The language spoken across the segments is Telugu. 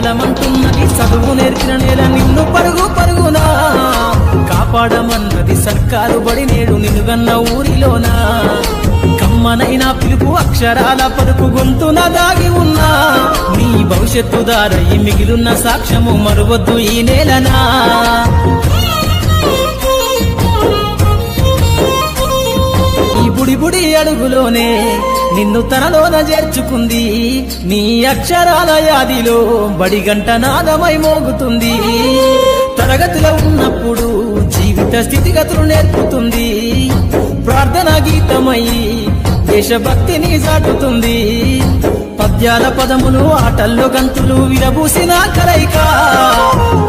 కదలమంటున్నది చదువు నేర్చిన నేల నిన్ను పరుగు పరుగునా కాపాడమన్నది సర్కారు బడి నేడు నిన్నుగన్న ఊరిలోనా కమ్మనైనా పిలుపు అక్షరాల పలుకు గొంతున దాగి ఉన్నా నీ భవిష్యత్తు దారయి మిగిలిన సాక్ష్యము మరువద్దు ఈ నేలనా ఈ బుడి బుడి అడుగులోనే నిన్ను తనలోన చేర్చుకుంది నీ అక్షరాల యాదిలో బడిగంట నాదమై మోగుతుంది తరగతిలో ఉన్నప్పుడు జీవిత స్థితిగతులు నేర్పుతుంది ప్రార్థనా గీతమై దేశభక్తిని చాటుతుంది పద్యాల పదములు ఆటల్లో గంతులు విరబూసిన కలయిక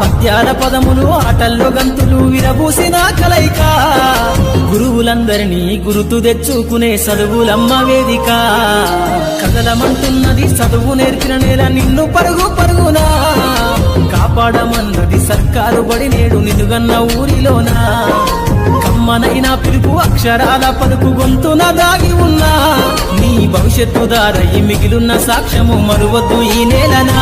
పద్యాల పదములు ఆటల్లో గంతులు విరబూసిన కలయిక గురువులందరినీ గుర్తు తెచ్చుకునే చదువులమ్మ వేదిక కదలమంటున్నది చదువు నేర్చిన నేల నిన్ను పరుగు పరుగునా కాపాడమన్నది సర్కారు బడి నేడు నిన్నుగన్న ఊరిలోనా కమ్మనైనా పిలుపు అక్షరాల పలుకు గొంతున దాగి ఉన్నా నీ భవిష్యత్తు దారయి మిగిలిన సాక్ష్యము మరువద్దు ఈ నేలనా